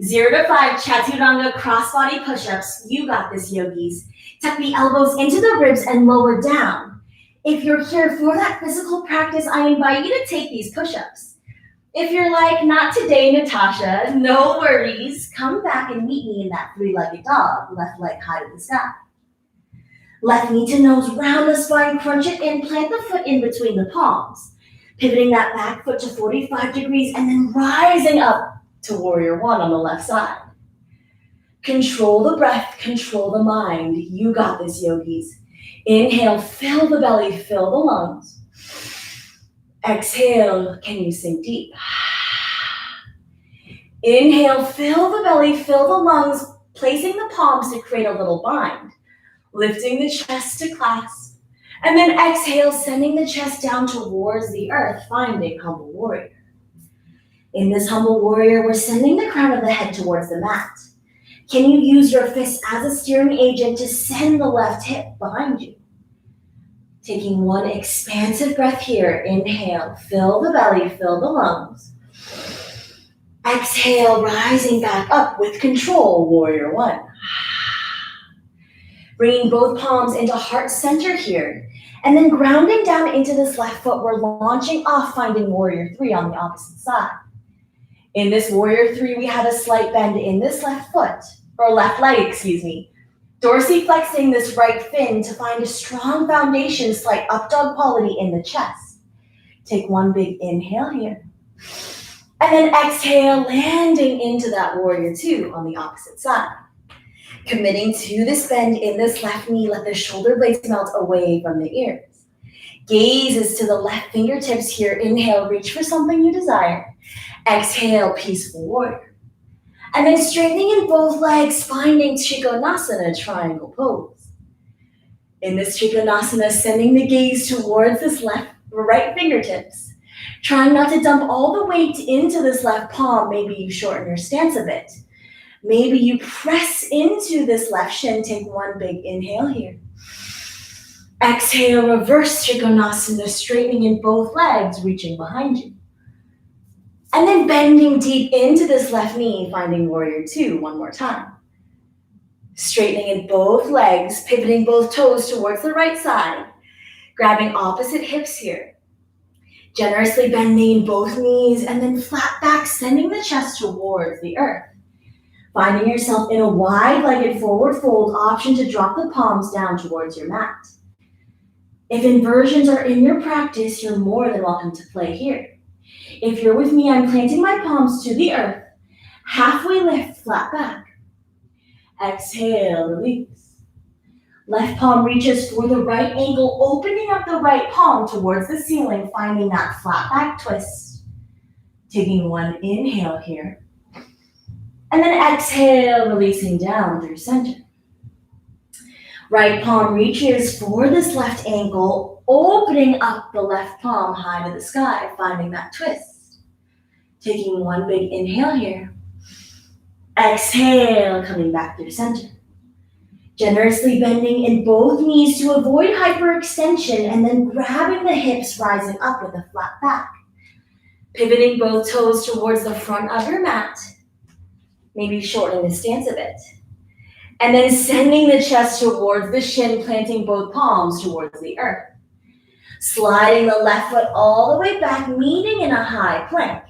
0 to 5 Chaturanga cross-body push-ups. You got this, yogis. Tuck the elbows into the ribs and lower down. If you're here for that physical practice, I invite you to take these push-ups. If you're like, not today, Natasha, no worries. Come back and meet me in that three-legged dog, left leg high to the sky. Left knee to nose, round the spine, crunch it in, plant the foot in between the palms. Pivoting that back foot to 45 degrees and then rising up to warrior one on the left side. Control the breath, control the mind. You got this, yogis. Inhale, fill the belly, fill the lungs. Exhale, can you sink deep? Inhale, fill the belly, fill the lungs, placing the palms to create a little bind. Lifting the chest to clasp. And then exhale, sending the chest down towards the earth, finding humble warrior. In this humble warrior, we're sending the crown of the head towards the mat. Can you use your fist as a steering agent to send the left hip behind you? Taking one expansive breath here. Inhale, fill the belly, fill the lungs. Exhale, rising back up with control, warrior one. Bringing both palms into heart center here. And then grounding down into this left foot, we're launching off, finding warrior three on the opposite side. In this warrior three, we have a slight bend in this left foot, or left leg, dorsiflexing this right fin to find a strong foundation, slight up dog quality in the chest. Take one big inhale here. And then exhale, landing into that warrior two on the opposite side. Committing to this bend in this left knee, let the shoulder blades melt away from the ears. Gaze is to the left fingertips here. Inhale, reach for something you desire. Exhale, peaceful warrior. And then straightening in both legs, finding Trikonasana, triangle pose. In this Trikonasana, sending the gaze towards this right fingertips. Trying not to dump all the weight into this left palm. Maybe you shorten your stance a bit. Maybe you press into this left shin. Take one big inhale here. Exhale, reverse Trikonasana, straightening in both legs, reaching behind you. And then bending deep into this left knee, finding warrior two one more time. Straightening in both legs, pivoting both toes towards the right side. Grabbing opposite hips here. Generously bending both knees and then flat back, sending the chest towards the earth. Finding yourself in a wide-legged forward fold, option to drop the palms down towards your mat. If inversions are in your practice, you're more than welcome to play here. If you're with me, I'm planting my palms to the earth. Halfway lift, flat back. Exhale, release. Left palm reaches for the right ankle, opening up the right palm towards the ceiling, finding that flat back twist. Taking one inhale here. And then exhale, releasing down through center. Right palm reaches for this left ankle, opening up the left palm high to the sky, finding that twist. Taking one big inhale here. Exhale, coming back through center. Generously bending in both knees to avoid hyperextension, and then grabbing the hips, rising up with a flat back. Pivoting both toes towards the front of your mat. Maybe shortening the stance a bit. And then sending the chest towards the shin, planting both palms towards the earth. Sliding the left foot all the way back, meeting in a high plank.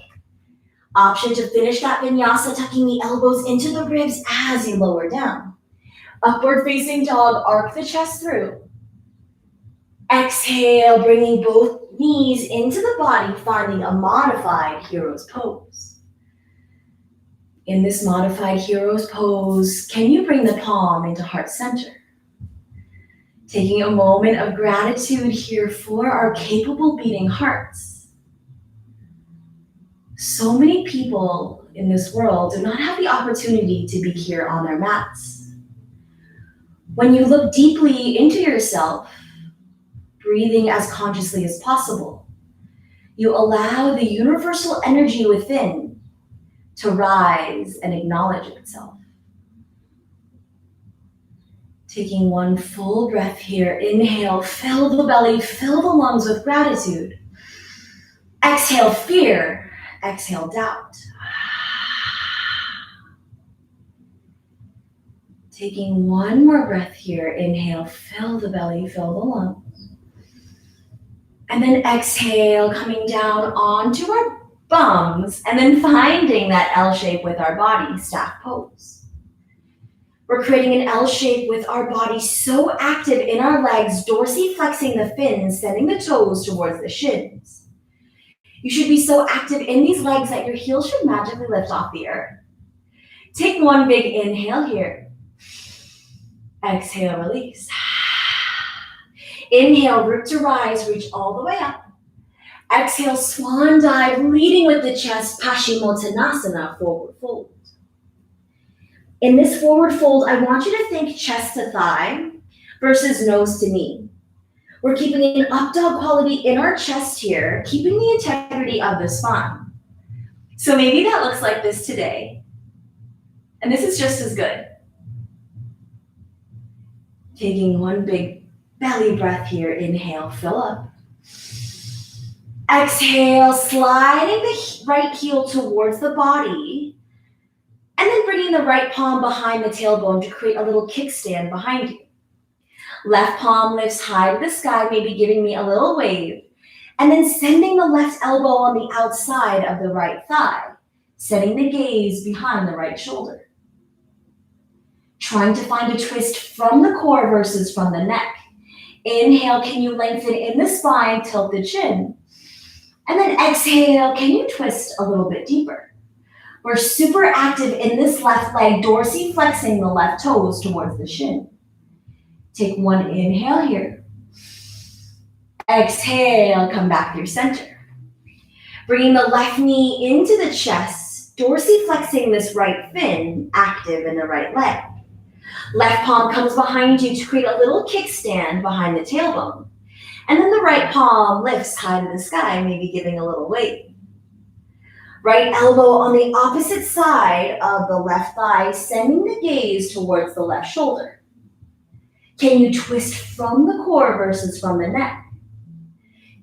Option to finish that vinyasa, tucking the elbows into the ribs as you lower down. Upward facing dog, arc the chest through. Exhale, bringing both knees into the body, finding a modified hero's pose. In this modified hero's pose, can you bring the palm into heart center? Taking a moment of gratitude here for our capable beating hearts. So many people in this world do not have the opportunity to be here on their mats. When you look deeply into yourself, breathing as consciously as possible, you allow the universal energy within to rise and acknowledge itself. Taking one full breath here. Inhale, fill the belly, fill the lungs with gratitude. Exhale, fear. Exhale, doubt. Taking one more breath here. Inhale, fill the belly, fill the lungs. And then exhale, coming down onto our bums, and then finding that L shape with our body, staff pose. We're creating an L shape with our body so active in our legs, dorsiflexing the fins, sending the toes towards the shins. You should be so active in these legs that your heels should magically lift off the earth. Take one big inhale here. Exhale, release. Inhale, root to rise, reach all the way up. Exhale, swan dive, leading with the chest, Paschimottanasana, forward fold. In this forward fold, I want you to think chest to thigh versus nose to knee. We're keeping an up dog quality in our chest here, keeping the integrity of the spine. So maybe that looks like this today. And this is just as good. Taking one big belly breath here. Inhale, fill up. Exhale, sliding the right heel towards the body. And then bringing the right palm behind the tailbone to create a little kickstand behind you. Left palm lifts high to the sky, maybe giving me a little wave. And then sending the left elbow on the outside of the right thigh, setting the gaze behind the right shoulder. Trying to find a twist from the core versus from the neck. Inhale, can you lengthen in the spine, tilt the chin. And then exhale, can you twist a little bit deeper? We're super active in this left leg, dorsiflexing the left toes towards the shin. Take one inhale here. Exhale, come back through center. Bringing the left knee into the chest, dorsiflexing this right fin, active in the right leg. Left palm comes behind you to create a little kickstand behind the tailbone. And then the right palm lifts high to the sky, maybe giving a little wave. Right elbow on the opposite side of the left thigh, sending the gaze towards the left shoulder. Can you twist from the core versus from the neck?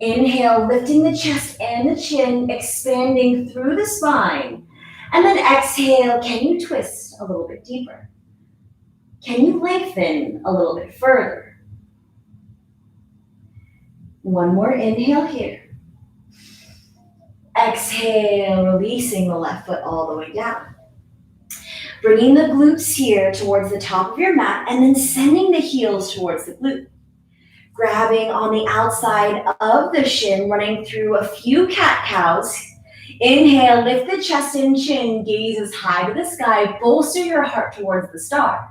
Inhale, lifting the chest and the chin, expanding through the spine. And then exhale, can you twist a little bit deeper? Can you lengthen a little bit further? One more inhale here. Exhale, releasing the left foot all the way down. Bringing the glutes here towards the top of your mat and then sending the heels towards the glute. Grabbing on the outside of the shin, running through a few cat-cows. Inhale, lift the chest and chin, gaze as high to the sky, bolster your heart towards the stars.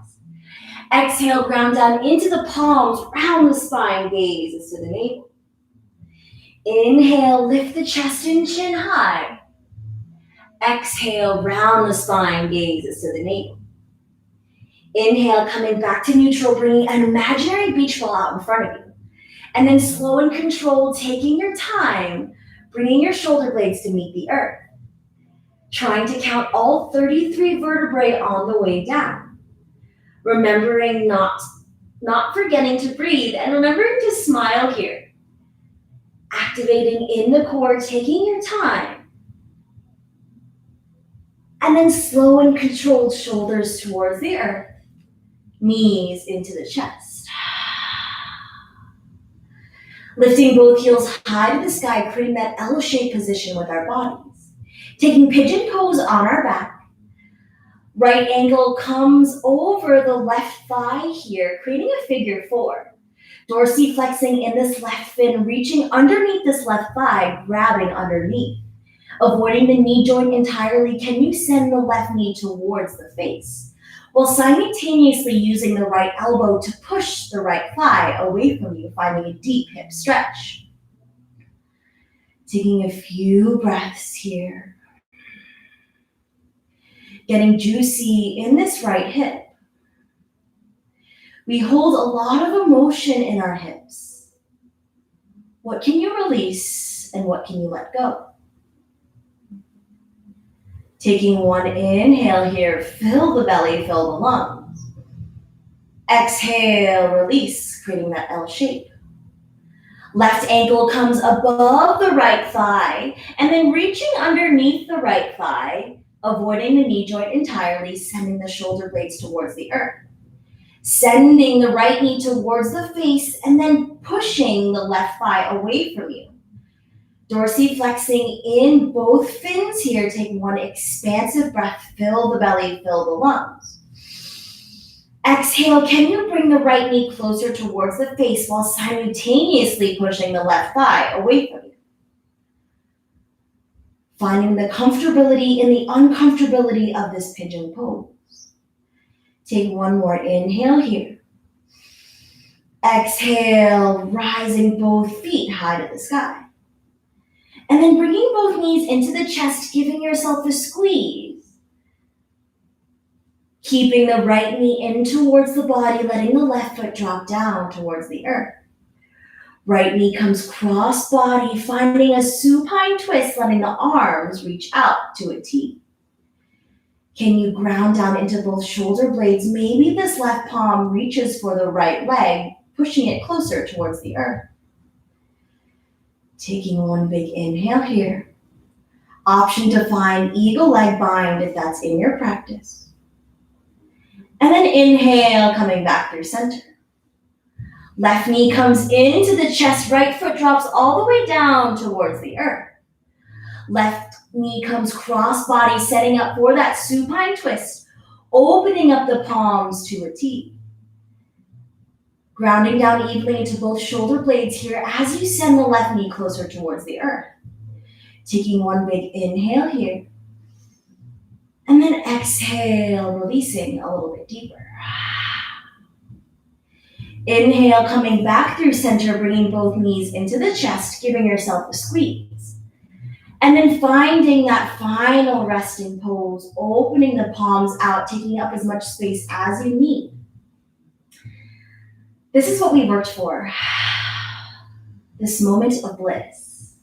Exhale, ground down into the palms, round the spine, gaze to the navel. Inhale, lift the chest and chin high. Exhale, round the spine, gaze to the navel. Inhale, coming back to neutral, bringing an imaginary beach ball out in front of you. And then slow and controlled, taking your time, bringing your shoulder blades to meet the earth. Trying to count all 33 vertebrae on the way down. Remembering not forgetting to breathe and remembering to smile here. Activating in the core, taking your time. And then slow and controlled shoulders towards the earth. Knees into the chest. Lifting both heels high to the sky, creating that L-shaped position with our bodies. Taking pigeon pose on our back. Right ankle comes over the left thigh here, creating a figure four. Dorsiflexing in this left fin, reaching underneath this left thigh, grabbing underneath. Avoiding the knee joint entirely, can you send the left knee towards the face? While simultaneously using the right elbow to push the right thigh away from you, finding a deep hip stretch. Taking a few breaths here. Getting juicy in this right hip. We hold a lot of emotion in our hips. What can you release and what can you let go? Taking one inhale here, fill the belly, fill the lungs. Exhale, release, creating that L shape. Left ankle comes above the right thigh and then reaching underneath the right thigh, avoiding the knee joint entirely, sending the shoulder blades towards the earth. Sending the right knee towards the face and then pushing the left thigh away from you. Dorsiflexing in both fins here. Take one expansive breath, fill the belly, fill the lungs. Exhale, can you bring the right knee closer towards the face while simultaneously pushing the left thigh away from you? Finding the comfortability in the uncomfortability of this pigeon pose. Take one more inhale here. Exhale, rising both feet high to the sky. And then bringing both knees into the chest, giving yourself a squeeze. Keeping the right knee in towards the body, letting the left foot drop down towards the earth. Right knee comes cross body, finding a supine twist, letting the arms reach out to a T. Can you ground down into both shoulder blades? Maybe this left palm reaches for the right leg, pushing it closer towards the earth. Taking one big inhale here. Option to find eagle leg bind if that's in your practice. And then inhale, coming back through center. Left knee comes into the chest, right foot drops all the way down towards the earth. Left knee comes cross body, setting up for that supine twist, opening up the palms to a T. Grounding down evenly into both shoulder blades here as you send the left knee closer towards the earth. Taking one big inhale here. And then exhale, releasing a little bit deeper. Inhale, coming back through center, bringing both knees into the chest, giving yourself a squeeze. And then finding that final resting pose, opening the palms out, taking up as much space as you need. This is what we worked for. This moment of bliss.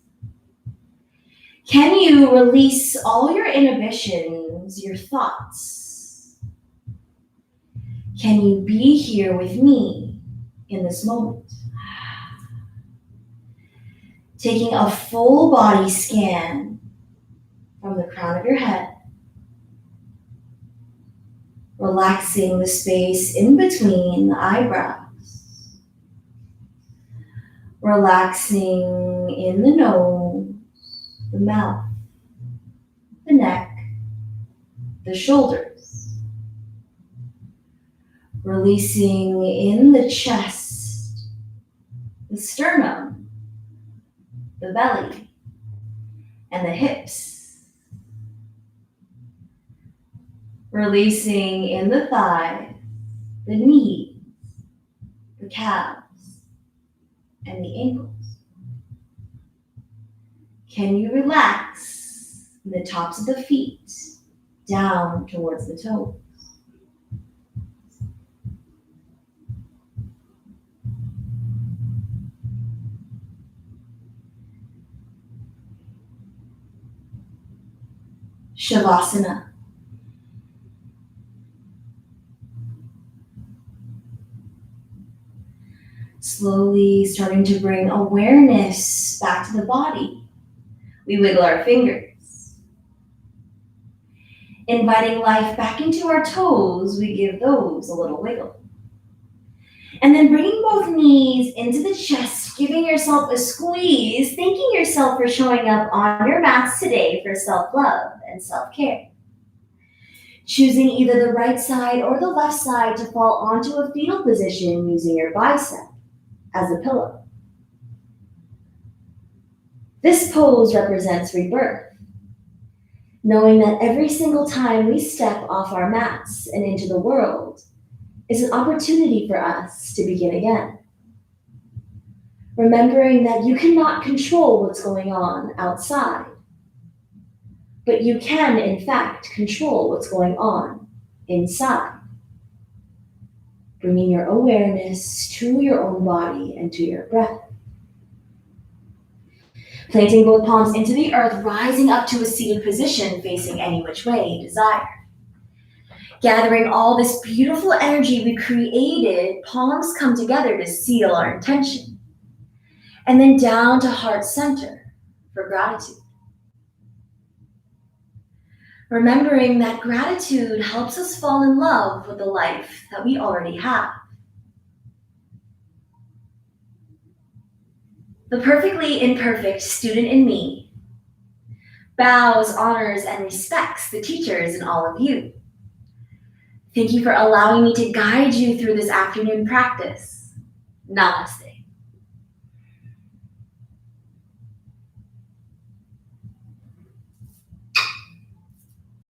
Can you release all your inhibitions, your thoughts? Can you be here with me in this moment? Taking a full body scan from the crown of your head, relaxing the space in between the eyebrows, relaxing in the nose, the mouth, the neck, the shoulders, releasing in the chest, the sternum, the belly, and the hips. Releasing in the thighs, the knees, the calves, and the ankles. Can you relax in the tops of the feet down towards the toes? Shavasana. Slowly starting to bring awareness back to the body. We wiggle our fingers. Inviting life back into our toes, we give those a little wiggle. And then bringing both knees into the chest, giving yourself a squeeze, thanking yourself for showing up on your mats today for self-love and self-care. Choosing either the right side or the left side to fall onto a fetal position using your bicep as a pillow. This pose represents rebirth, knowing that every single time we step off our mats and into the world is an opportunity for us to begin again. Remembering that you cannot control what's going on outside, but you can, in fact, control what's going on inside. Bringing your awareness to your own body and to your breath. Planting both palms into the earth, rising up to a seated position, facing any which way you desire. Gathering all this beautiful energy we created, palms come together to seal our intention. And then down to heart center for gratitude. Remembering that gratitude helps us fall in love with the life that we already have. The perfectly imperfect student in me bows, honors, and respects the teachers in all of you. Thank you for allowing me to guide you through this afternoon practice. Namaste.